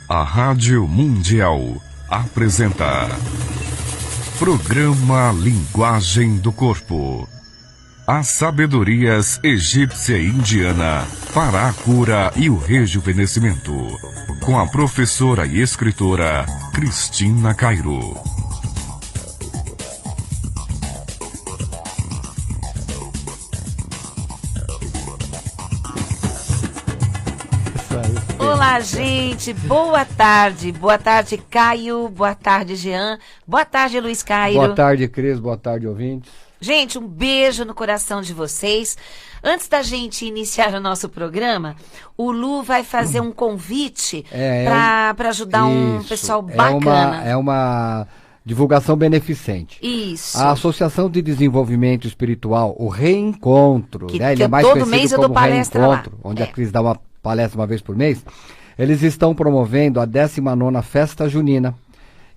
A Rádio Mundial apresenta Programa Linguagem do Corpo. As sabedorias egípcia e indiana para a cura e o rejuvenescimento. Com a professora e escritora Cristina Cairo. Olá, gente, boa tarde, Caio, boa tarde, Jean, boa tarde, Luiz Cairo. Boa tarde, Cris, boa tarde, ouvintes. Gente, um beijo no coração de vocês. Antes da gente iniciar o nosso programa, o Lu vai fazer um convite para ajudar um pessoal bacana. É uma divulgação beneficente. Isso. A Associação de Desenvolvimento Espiritual, o Reencontro, que ele é mais todo conhecido mês eu como dou palestra Reencontro, lá. onde a Cris dá uma palestra uma vez por mês. Eles estão promovendo a 19ª Festa Junina,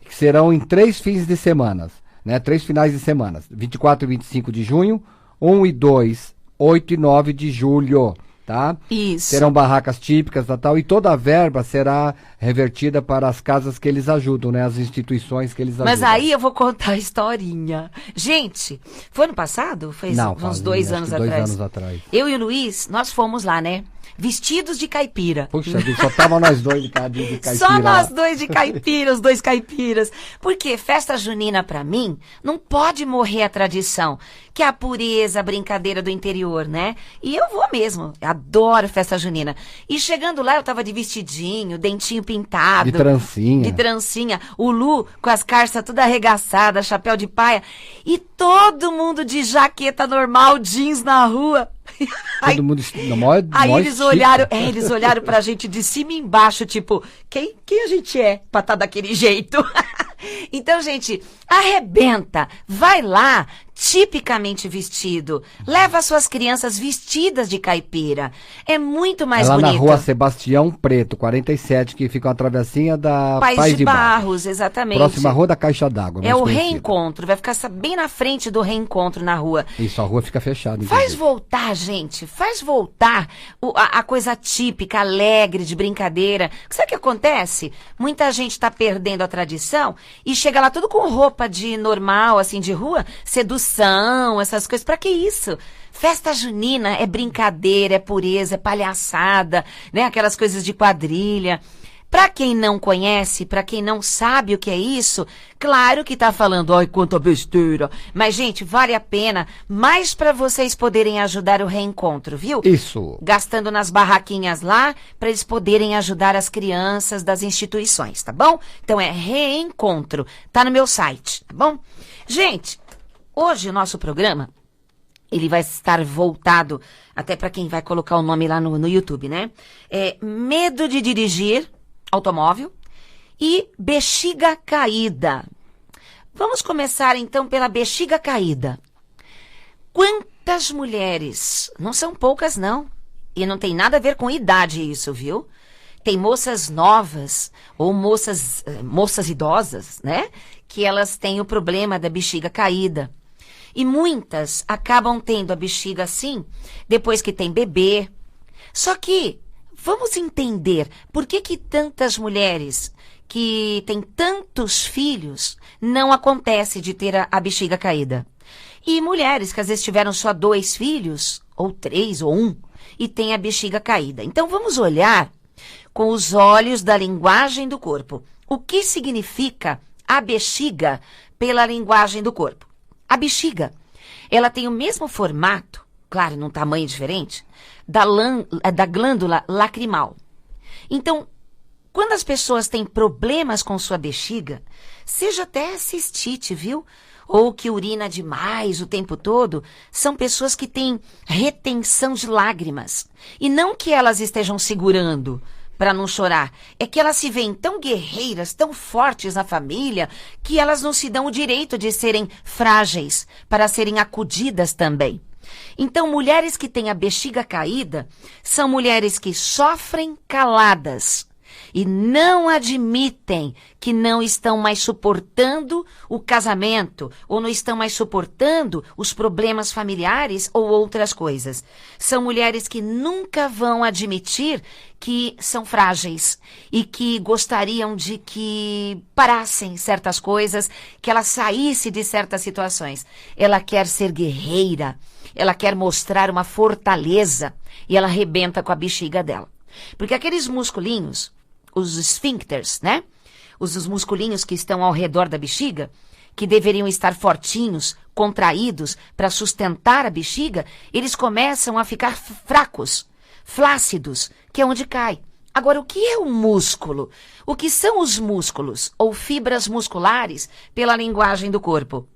que serão em 3 fins de semana, né? 3 finais de semana, 24 e 25 de junho, 1 e 2, 8 e 9 de julho, tá? Isso. Serão barracas típicas e toda a verba será revertida para as casas que eles ajudam, né? As instituições que eles ajudam. Mas aí eu vou contar a historinha. Gente, foi ano passado? Foi uns 2 anos atrás. 2 anos atrás. Eu e o Luiz, nós fomos lá, né? Vestidos de caipira. Puxa vida, só tava nós dois de caipira. Só nós dois de caipira, os dois caipiras. Porque festa junina, pra mim, não pode morrer a tradição, que é a pureza, a brincadeira do interior, né? E eu vou mesmo, adoro festa junina. E chegando lá, eu tava de vestidinho, dentinho pintado. De trancinha. De trancinha. O Lu com as carças tudo arregaçadas, chapéu de paia. E todo mundo de jaqueta normal, jeans na rua. Todo mundo na maior, aí eles olharam pra gente de cima e embaixo, tipo, quem a gente é pra estar daquele jeito? Então, gente, arrebenta, vai lá, tipicamente vestido, leva suas crianças vestidas de caipira, é muito mais bonito. Lá na rua Sebastião Preto, 47, que fica uma travessinha da Paz de Barros, exatamente. Próxima rua da Caixa d'Água. É o Reencontro, vai ficar bem na frente do Reencontro na rua. Isso, a rua fica fechada. Faz voltar, gente, faz voltar a coisa típica, alegre, de brincadeira. Sabe o que acontece? Muita gente tá perdendo a tradição e chega lá tudo com roupa de normal, assim, de rua, sedução, essas coisas. Pra que isso? Festa junina é brincadeira, é pureza, é palhaçada, né? Aquelas coisas de quadrilha. Pra quem não conhece, pra quem não sabe o que é isso, claro que tá falando, ai, quanta besteira. Mas, gente, vale a pena, mais pra vocês poderem ajudar o Reencontro, viu? Isso. Gastando nas barraquinhas lá, pra eles poderem ajudar as crianças das instituições, tá bom? Então é Reencontro, tá no meu site, tá bom? Gente, hoje o nosso programa, ele vai estar voltado, até pra quem vai colocar o nome lá no YouTube, né? É Medo de Dirigir Automóvel e Bexiga Caída. Vamos começar então pela bexiga caída. Quantas mulheres, não são poucas não, e não tem nada a ver com idade isso, viu? Tem moças novas ou moças idosas, né? Que elas têm o problema da bexiga caída. E muitas acabam tendo a bexiga assim depois que tem bebê. Só que vamos entender por que tantas mulheres que têm tantos filhos não acontece de ter a bexiga caída. E mulheres que às vezes tiveram só 2 filhos, ou 3, ou 1, e têm a bexiga caída. Então vamos olhar com os olhos da linguagem do corpo. O que significa a bexiga pela linguagem do corpo? A bexiga, ela tem o mesmo formato, claro, num tamanho diferente, da glândula lacrimal. Então, quando as pessoas têm problemas com sua bexiga, seja até cistite, viu? Ou que urina demais o tempo todo, são pessoas que têm retenção de lágrimas. E não que elas estejam segurando para não chorar, é que elas se veem tão guerreiras, tão fortes na família, que elas não se dão o direito de serem frágeis, para serem acudidas também. Então, mulheres que têm a bexiga caída são mulheres que sofrem caladas e não admitem que não estão mais suportando o casamento ou não estão mais suportando os problemas familiares ou outras coisas. São mulheres que nunca vão admitir que são frágeis e que gostariam de que parassem certas coisas, que ela saísse de certas situações. Ela quer ser guerreira, ela quer mostrar uma fortaleza e ela arrebenta com a bexiga dela. Porque aqueles musculinhos, os esfíncteres, né? Os musculinhos que estão ao redor da bexiga, que deveriam estar fortinhos, contraídos para sustentar a bexiga, eles começam a ficar fracos, flácidos, que é onde cai. Agora, o que é o músculo? O que são os músculos, ou fibras musculares, pela linguagem do corpo?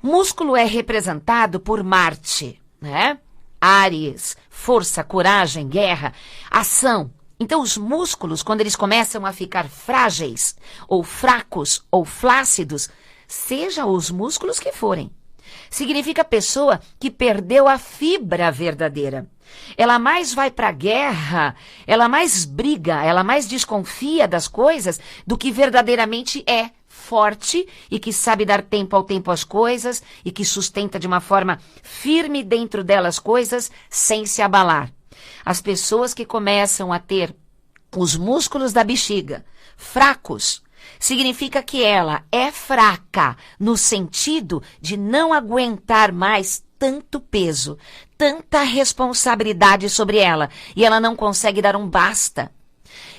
Músculo é representado por Marte, né? Áries, força, coragem, guerra, ação. Então, os músculos, quando eles começam a ficar frágeis, ou fracos, ou flácidos, seja os músculos que forem, significa pessoa que perdeu a fibra verdadeira. Ela mais vai para a guerra, ela mais briga, ela mais desconfia das coisas do que verdadeiramente é forte e que sabe dar tempo ao tempo às coisas e que sustenta de uma forma firme dentro delas coisas sem se abalar. As pessoas que começam a ter os músculos da bexiga fracos, significa que ela é fraca no sentido de não aguentar mais tanto peso, tanta responsabilidade sobre ela, e ela não consegue dar um basta.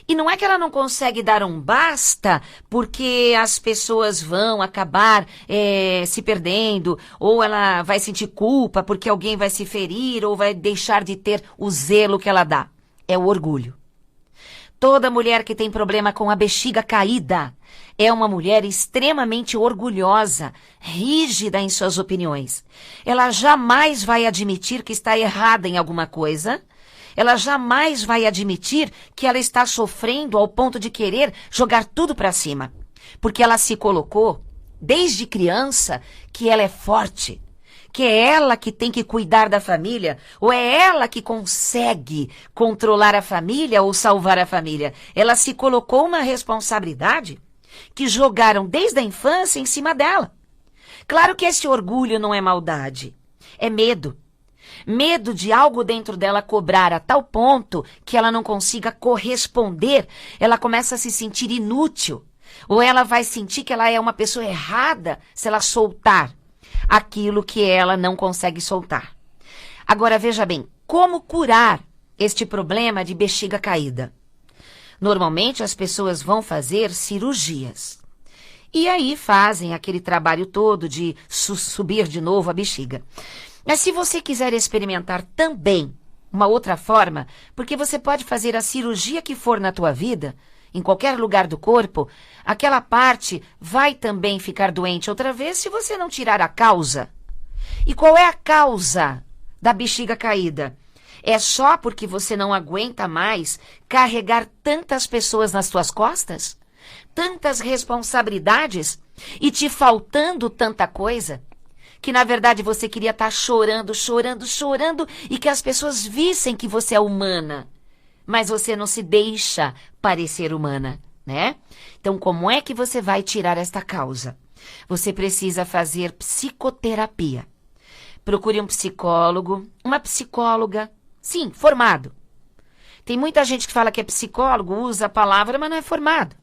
E não é que ela não consegue dar um basta porque as pessoas vão acabar se perdendo, ou ela vai sentir culpa porque alguém vai se ferir, ou vai deixar de ter o zelo que ela dá. É o orgulho. Toda mulher que tem problema com a bexiga caída é uma mulher extremamente orgulhosa, rígida em suas opiniões. Ela jamais vai admitir que está errada em alguma coisa. Ela jamais vai admitir que ela está sofrendo ao ponto de querer jogar tudo para cima. Porque ela se colocou, desde criança, que ela é forte, que é ela que tem que cuidar da família, ou é ela que consegue controlar a família ou salvar a família. Ela se colocou uma responsabilidade que jogaram desde a infância em cima dela. Claro que esse orgulho não é maldade, é medo. Medo de algo dentro dela cobrar a tal ponto que ela não consiga corresponder, ela começa a se sentir inútil, ou ela vai sentir que ela é uma pessoa errada se ela soltar aquilo que ela não consegue soltar. Agora, veja bem, como curar este problema de bexiga caída? Normalmente as pessoas vão fazer cirurgias. E aí fazem aquele trabalho todo de subir de novo a bexiga. Mas se você quiser experimentar também uma outra forma, porque você pode fazer a cirurgia que for na tua vida, em qualquer lugar do corpo, aquela parte vai também ficar doente outra vez se você não tirar a causa. E qual é a causa da bexiga caída? É só porque você não aguenta mais carregar tantas pessoas nas suas costas? Tantas responsabilidades? E te faltando tanta coisa? Que na verdade você queria estar chorando, chorando, chorando e que as pessoas vissem que você é humana. Mas você não se deixa parecer humana, né? Então, como é que você vai tirar esta causa? Você precisa fazer psicoterapia. Procure um psicólogo, uma psicóloga, sim, formado. Tem muita gente que fala que é psicólogo, usa a palavra, mas não é formado.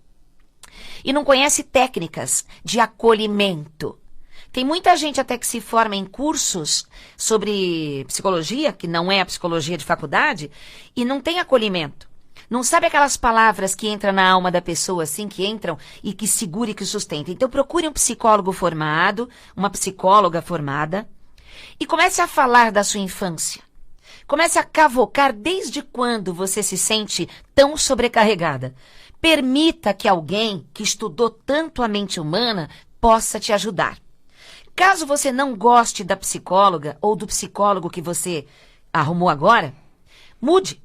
E não conhece técnicas de acolhimento. Tem muita gente até que se forma em cursos sobre psicologia, que não é a psicologia de faculdade, e não tem acolhimento. Não sabe aquelas palavras que entram na alma da pessoa, assim, que entram e que segura e que sustenta. Então procure um psicólogo formado, uma psicóloga formada, e comece a falar da sua infância. Comece a cavocar desde quando você se sente tão sobrecarregada. Permita que alguém que estudou tanto a mente humana possa te ajudar. Caso você não goste da psicóloga ou do psicólogo que você arrumou agora, mude.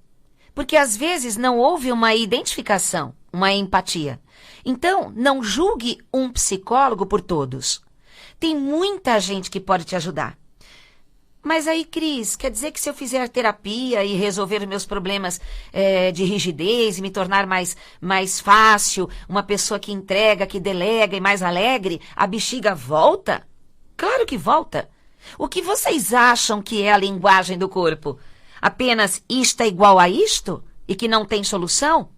Porque às vezes não houve uma identificação, uma empatia. Então, não julgue um psicólogo por todos. Tem muita gente que pode te ajudar. Mas aí, Cris, quer dizer que se eu fizer terapia e resolver os meus problemas de rigidez e me tornar mais fácil, uma pessoa que entrega, que delega e mais alegre, a bexiga volta? Claro que volta. O que vocês acham que é a linguagem do corpo? Apenas isto é igual a isto? E que não tem solução?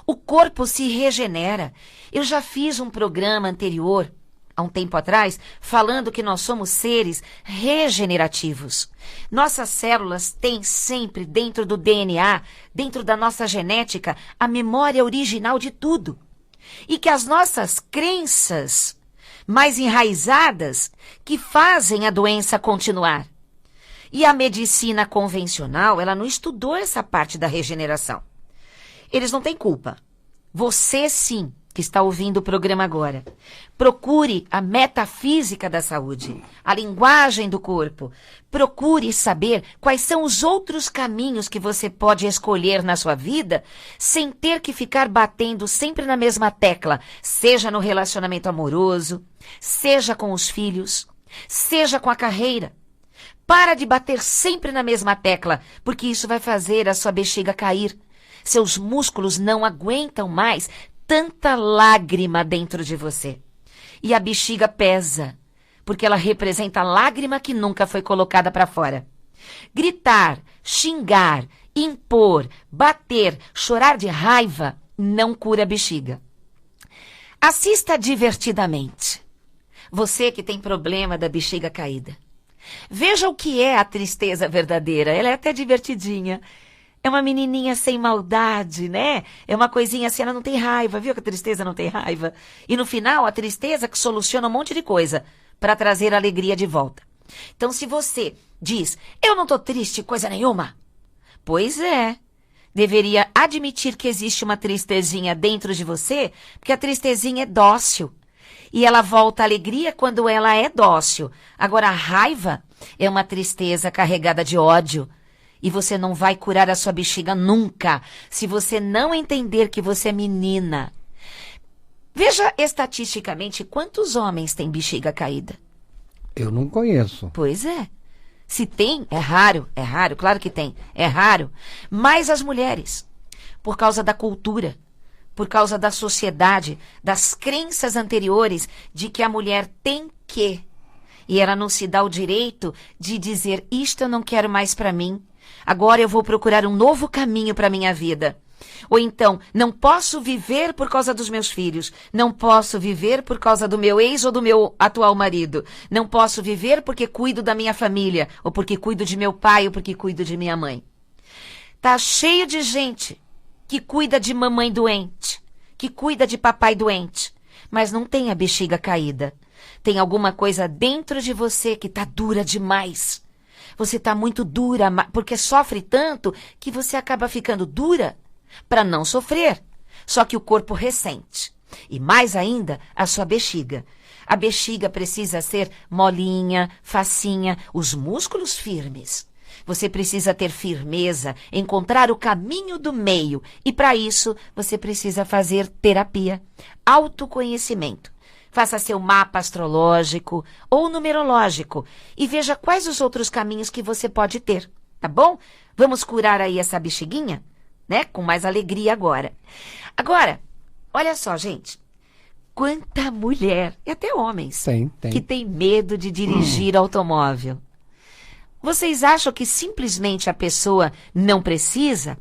O corpo se regenera. Eu já fiz um programa anterior, há um tempo atrás, falando que nós somos seres regenerativos. Nossas células têm sempre dentro do DNA, dentro da nossa genética, a memória original de tudo. E que as nossas crenças mais enraizadas que fazem a doença continuar. E a medicina convencional, ela não estudou essa parte da regeneração. Eles não têm culpa. Você sim, que está ouvindo o programa agora. Procure a metafísica da saúde, a linguagem do corpo. Procure saber quais são os outros caminhos que você pode escolher na sua vida sem ter que ficar batendo sempre na mesma tecla, seja no relacionamento amoroso, seja com os filhos, seja com a carreira. Para de bater sempre na mesma tecla, porque isso vai fazer a sua bexiga cair. Seus músculos não aguentam mais tanta lágrima dentro de você. E a bexiga pesa, porque ela representa a lágrima que nunca foi colocada para fora. Gritar, xingar, impor, bater, chorar de raiva não cura a bexiga. Assista divertidamente. Você que tem problema da bexiga caída. Veja o que é a tristeza verdadeira. Ela é até divertidinha. É uma menininha sem maldade, né? É uma coisinha assim, ela não tem raiva. Viu que a tristeza não tem raiva? E no final, a tristeza que soluciona um monte de coisa para trazer a alegria de volta. Então, se você diz, eu não tô triste coisa nenhuma. Pois é. Deveria admitir que existe uma tristezinha dentro de você, porque a tristezinha é dócil. E ela volta à alegria quando ela é dócil. Agora, a raiva é uma tristeza carregada de ódio. E você não vai curar a sua bexiga nunca, se você não entender que você é menina. Veja estatisticamente quantos homens têm bexiga caída. Eu não conheço. Pois é. Se tem, é raro, claro que tem, é raro. Mas as mulheres, por causa da cultura, por causa da sociedade, das crenças anteriores de que a mulher tem que. E ela não se dá o direito de dizer, isto eu não quero mais para mim. Agora eu vou procurar um novo caminho para minha vida. Ou então, não posso viver por causa dos meus filhos. Não posso viver por causa do meu ex ou do meu atual marido. Não posso viver porque cuido da minha família. Ou porque cuido de meu pai ou porque cuido de minha mãe. Tá cheio de gente que cuida de mamãe doente. Que cuida de papai doente. Mas não tem a bexiga caída. Tem alguma coisa dentro de você que tá dura demais. Você está muito dura, porque sofre tanto que você acaba ficando dura para não sofrer. Só que o corpo ressente. E mais ainda, a sua bexiga. A bexiga precisa ser molinha, facinha, os músculos firmes. Você precisa ter firmeza, encontrar o caminho do meio. E para isso, você precisa fazer terapia, autoconhecimento. Faça seu mapa astrológico ou numerológico e veja quais os outros caminhos que você pode ter, tá bom? Vamos curar aí essa bexiguinha, né? Com mais alegria agora. Agora, olha só, gente. Quanta mulher, e até homens, que tem medo de dirigir automóvel. Vocês acham que simplesmente a pessoa não precisa?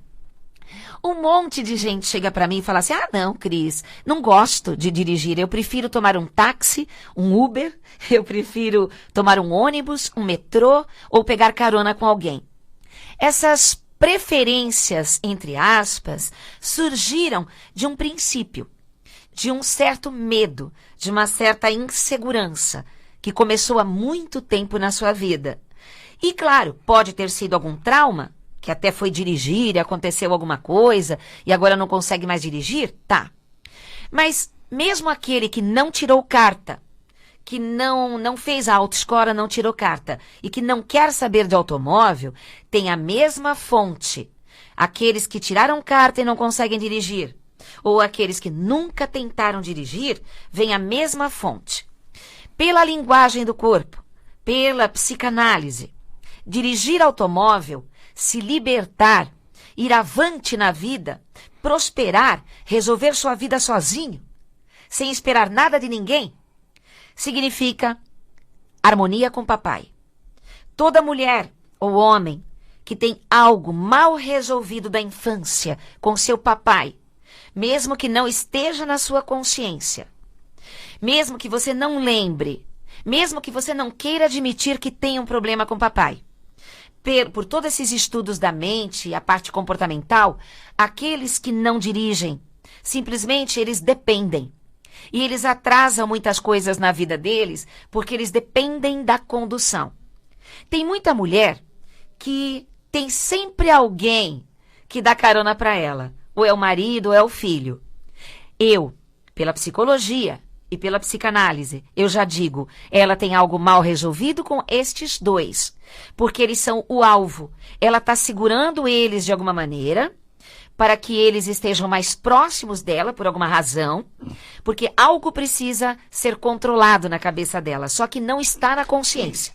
Um monte de gente chega para mim e fala assim, não, Cris, não gosto de dirigir, eu prefiro tomar um táxi, um Uber, eu prefiro tomar um ônibus, um metrô ou pegar carona com alguém. Essas preferências, entre aspas, surgiram de um princípio, de um certo medo, de uma certa insegurança, que começou há muito tempo na sua vida. E, claro, pode ter sido algum trauma, que até foi dirigir e aconteceu alguma coisa e agora não consegue mais dirigir? Tá. Mas mesmo aquele que não tirou carta, que não fez a autoescola, não tirou carta e que não quer saber de automóvel, tem a mesma fonte. Aqueles que tiraram carta e não conseguem dirigir, ou aqueles que nunca tentaram dirigir, vem a mesma fonte. Pela linguagem do corpo, pela psicanálise, dirigir automóvel, se libertar, ir avante na vida, prosperar, resolver sua vida sozinho, sem esperar nada de ninguém, significa harmonia com papai. Toda mulher ou homem que tem algo mal resolvido da infância com seu papai, mesmo que não esteja na sua consciência, mesmo que você não lembre, mesmo que você não queira admitir que tem um problema com papai, por todos esses estudos da mente e a parte comportamental, aqueles que não dirigem, simplesmente eles dependem. E eles atrasam muitas coisas na vida deles porque eles dependem da condução. Tem muita mulher que tem sempre alguém que dá carona para ela. Ou é o marido ou é o filho. Eu, pela psicologia e pela psicanálise, eu já digo, ela tem algo mal resolvido com estes dois. Porque eles são o alvo. Ela está segurando eles de alguma maneira para que eles estejam mais próximos dela por alguma razão, porque algo precisa ser controlado na cabeça dela, só que não está na consciência.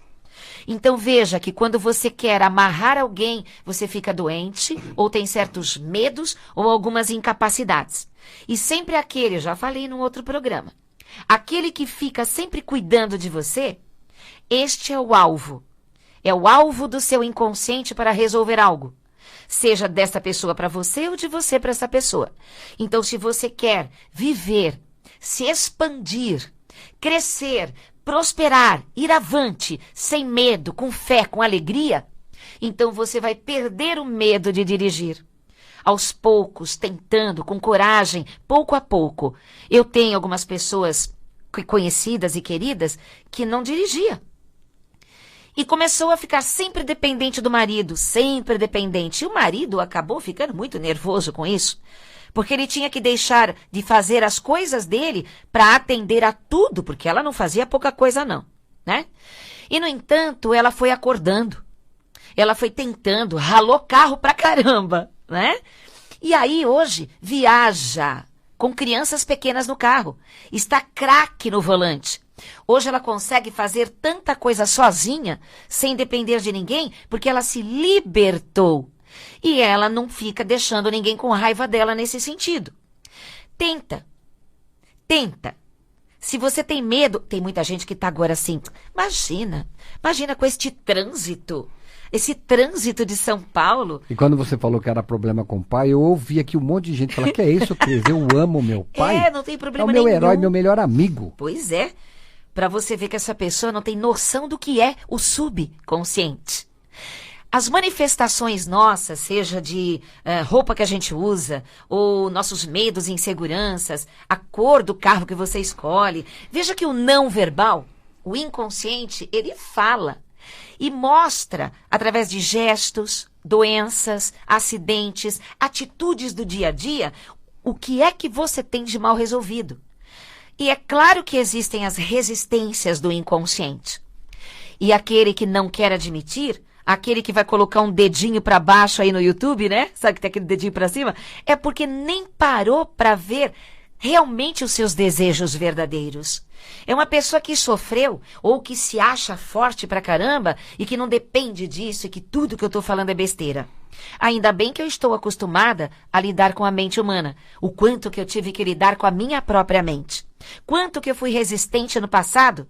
Então veja que quando você quer amarrar alguém, você fica doente, ou tem certos medos, ou algumas incapacidades. E sempre aquele, eu já falei num outro programa, aquele que fica sempre cuidando de você, este é o alvo. É o alvo do seu inconsciente para resolver algo. Seja dessa pessoa para você ou de você para essa pessoa. Então, se você quer viver, se expandir, crescer, prosperar, ir avante, sem medo, com fé, com alegria, então você vai perder o medo de dirigir. Aos poucos, tentando, com coragem, pouco a pouco. Eu tenho algumas pessoas conhecidas e queridas que não dirigiam. E começou a ficar sempre dependente do marido, sempre dependente. E o marido acabou ficando muito nervoso com isso, porque ele tinha que deixar de fazer as coisas dele para atender a tudo, porque ela não fazia pouca coisa não, né? E, no entanto, ela foi acordando, ela foi tentando, ralou carro pra caramba, né? E aí, hoje, viaja com crianças pequenas no carro, está craque no volante. Hoje ela consegue fazer tanta coisa sozinha, sem depender de ninguém, porque ela se libertou. E ela não fica deixando ninguém com raiva dela nesse sentido. Tenta. Se você tem medo, tem muita gente que está agora assim, imagina com este trânsito. Esse trânsito de São Paulo. E quando você falou que era problema com o pai, eu ouvi aqui um monte de gente falar, que é isso, Cris? Eu amo meu pai. Não tem problema nenhum. É o meu nenhum. herói, meu melhor amigo. Pois é. Para você ver que essa pessoa não tem noção do que é o subconsciente. As manifestações nossas, seja de roupa que a gente usa, ou nossos medos e inseguranças, a cor do carro que você escolhe. Veja que o não verbal, o inconsciente, ele fala e mostra através de gestos, doenças, acidentes, atitudes do dia a dia, o que é que você tem de mal resolvido. E é claro que existem as resistências do inconsciente. E aquele que não quer admitir, aquele que vai colocar um dedinho para baixo aí no YouTube, né? Sabe que tem aquele dedinho para cima? É porque nem parou para ver realmente os seus desejos verdadeiros. É uma pessoa que sofreu ou que se acha forte pra caramba e que não depende disso e que tudo que eu tô falando é besteira. Ainda bem que eu estou acostumada a lidar com a mente humana. O quanto que eu tive que lidar com a minha própria mente. Quanto que eu fui resistente no passado,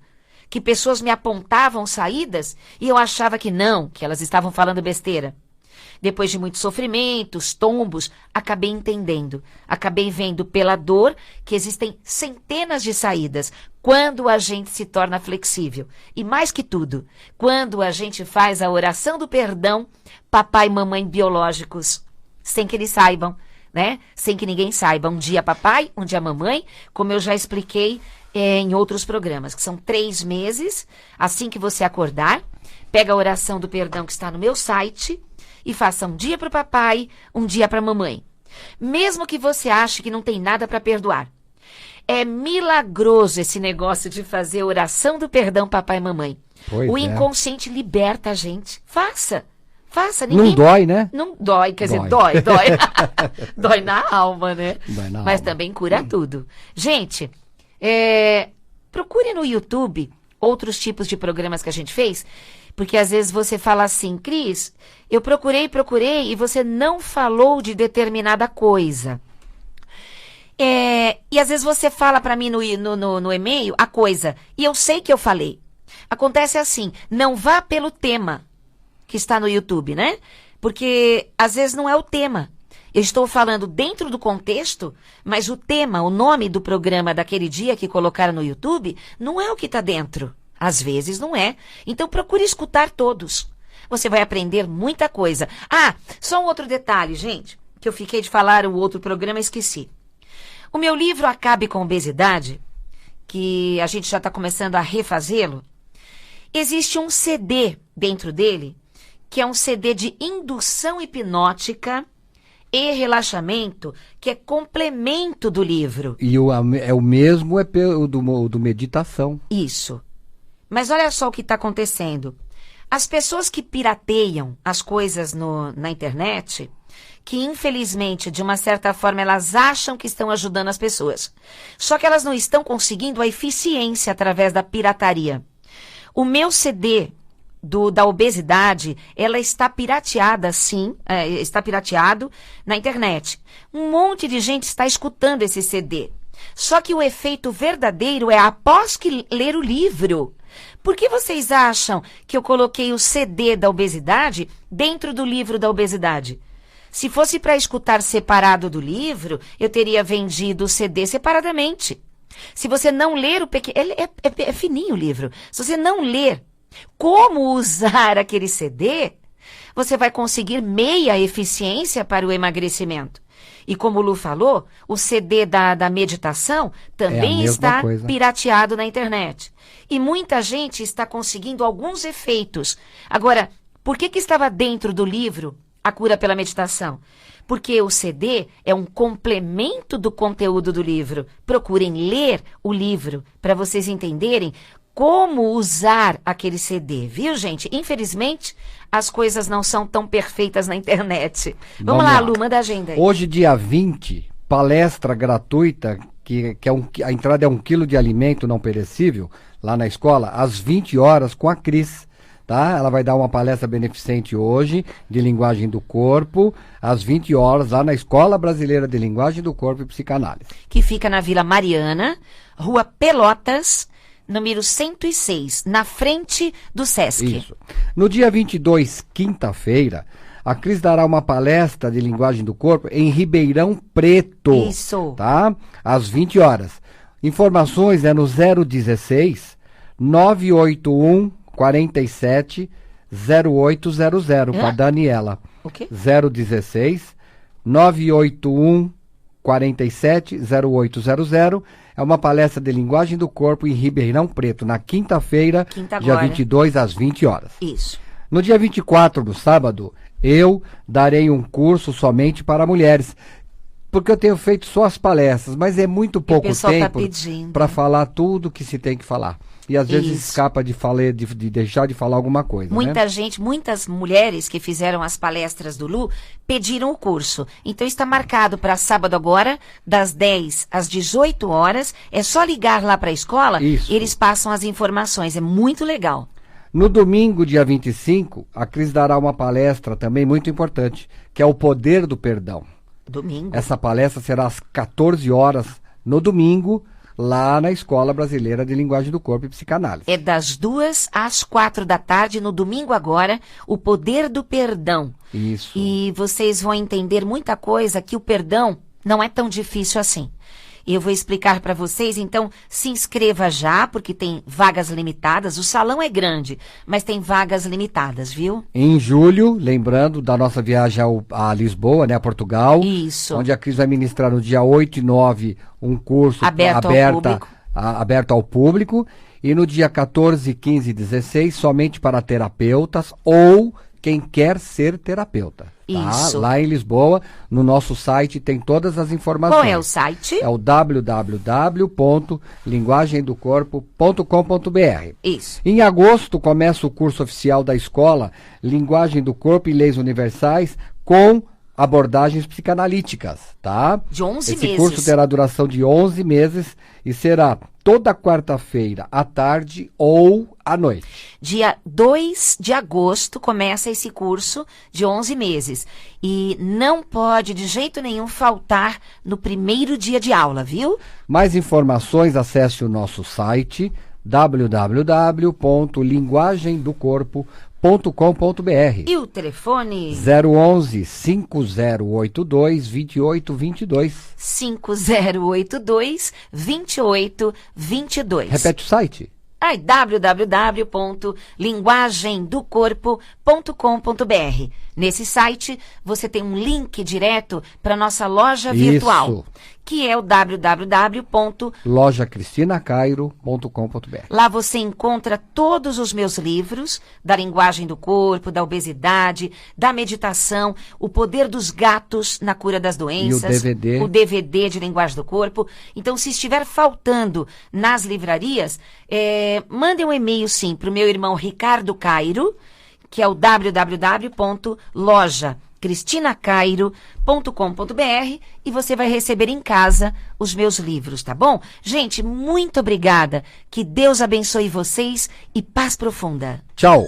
que pessoas me apontavam saídas e eu achava que não, que elas estavam falando besteira. Depois de muitos sofrimentos, tombos, acabei entendendo. Acabei vendo pela dor que existem centenas de saídas quando a gente se torna flexível. E mais que tudo, quando a gente faz a oração do perdão, papai e mamãe biológicos, sem que eles saibam, né? Sem que ninguém saiba. Um dia papai, um dia mamãe, como eu já expliquei em outros programas, que são 3 meses, assim que você acordar, pega a oração do perdão que está no meu site e faça um dia para o papai, um dia para a mamãe. Mesmo que você ache que não tem nada para perdoar. É milagroso esse negócio de fazer oração do perdão, papai e mamãe. Pois o é. inconsciente liberta a gente. Faça. Não dói, né? Não dói, quer dizer, dói. Dói na alma, né? Dói na Mas alma. também cura tudo. Gente, procure no YouTube outros tipos de programas que a gente fez, porque às vezes você fala assim, Cris, eu procurei e você não falou de determinada coisa. E às vezes você fala para mim no e-mail a coisa, e eu sei que eu falei. Acontece assim, não vá pelo tema que está no YouTube, né? Porque às vezes não é o tema. Eu estou falando dentro do contexto, mas o tema, o nome do programa daquele dia que colocaram no YouTube, não é o que está dentro. Às vezes não é. Então procure escutar todos. Você vai aprender muita coisa. Ah, só um outro detalhe, gente, que eu fiquei de falar o outro programa e esqueci. O meu livro Acabe com Obesidade, que a gente já está começando a refazê-lo, existe um CD dentro dele, que é um CD de indução hipnótica e relaxamento, que é complemento do livro. E o mesmo do meditação. Isso. Mas olha só o que está acontecendo. As pessoas que pirateiam as coisas na internet, que infelizmente, de uma certa forma, elas acham que estão ajudando as pessoas. Só que elas não estão conseguindo a eficiência através da pirataria. O meu CD da obesidade, ela está pirateada, sim, está pirateado na internet. Um monte de gente está escutando esse CD. Só que o efeito verdadeiro é após que ler o livro. Por que vocês acham que eu coloquei o CD da obesidade dentro do livro da obesidade? Se fosse para escutar separado do livro, eu teria vendido o CD separadamente. Se você não ler o pequeno... É fininho o livro. Se você não ler como usar aquele CD, você vai conseguir meia eficiência para o emagrecimento. E como o Lu falou, o CD da meditação também está pirateado na internet. E muita gente está conseguindo alguns efeitos. Agora, por que estava dentro do livro A Cura pela Meditação? Porque o CD é um complemento do conteúdo do livro. Procurem ler o livro para vocês entenderem como usar aquele CD, viu, gente? Infelizmente, as coisas não são tão perfeitas na internet. Vamos lá, Lu, manda a agenda aí. Hoje, dia 20, palestra gratuita, a entrada é 1 quilo de alimento não perecível, lá na escola, às 20 horas, com a Cris. Tá? Ela vai dar uma palestra beneficente hoje, de linguagem do corpo, às 20 horas, lá na Escola Brasileira de Linguagem do Corpo e Psicanálise. Que fica na Vila Mariana, Rua Pelotas, número 106, na frente do Sesc. Isso. No dia 22, quinta-feira, a Cris dará uma palestra de linguagem do corpo em Ribeirão Preto. Isso. Tá? Às 20 horas. Informações é no 016 981 47 0800 com a Daniela. O quê? 016 981 47 0800. É uma palestra de linguagem do corpo em Ribeirão Preto, na quinta-feira, dia 22, às 20 horas. Isso. No dia 24, no sábado, eu darei um curso somente para mulheres. Porque eu tenho feito só as palestras, mas é muito pouco tempo para falar tudo que se tem que falar. E às vezes escapa de deixar de falar alguma coisa. Muitas mulheres que fizeram as palestras do Lu pediram o curso. Então está marcado para sábado agora, das 10 às 18 horas. É só ligar lá para a escola e eles passam as informações. É muito legal. No domingo, dia 25, a Cris dará uma palestra também muito importante, que é o Poder do Perdão. Domingo. Essa palestra será às 14 horas no domingo, lá na Escola Brasileira de Linguagem do Corpo e Psicanálise. É das 2 às 4 da tarde, no domingo agora, o Poder do Perdão. Isso. E vocês vão entender muita coisa, que o perdão não é tão difícil assim. Eu vou explicar para vocês, então se inscreva já, porque tem vagas limitadas. O salão é grande, mas tem vagas limitadas, viu? Em julho, lembrando da nossa viagem a Lisboa, né, a Portugal. Isso. Onde a Cris vai ministrar no dia 8 e 9 um curso aberto ao público. E no dia 14, 15 e 16, somente para terapeutas ou quem quer ser terapeuta. Tá? Isso. Lá em Lisboa, no nosso site, tem todas as informações. Qual é o site? É o www.linguagemdocorpo.com.br. Isso. Em agosto, começa o curso oficial da escola Linguagem do Corpo e Leis Universais com abordagens psicanalíticas, tá? De 11 Esse meses. curso terá duração de 11 meses e será toda quarta-feira à tarde ou à noite. Dia 2 de agosto começa esse curso de 11 meses. E não pode de jeito nenhum faltar no primeiro dia de aula, viu? Mais informações, acesse o nosso site www.linguagemdocorpo.com.br E o telefone? 011 5082 2822. 5082-2822. Repete o site. www.linguagemdocorpo.com.br. Nesse site, você tem um link direto para nossa loja virtual, que é o lojacristinacairo.com.br. Lá você encontra todos os meus livros, da linguagem do corpo, da obesidade, da meditação, o poder dos gatos na cura das doenças, o DVD de linguagem do corpo. Então, se estiver faltando nas livrarias, mande um e-mail sim para o meu irmão Ricardo Cairo, que é o www.lojacristinacairo.com.br, e você vai receber em casa os meus livros, tá bom? Gente, muito obrigada. Que Deus abençoe vocês e paz profunda. Tchau.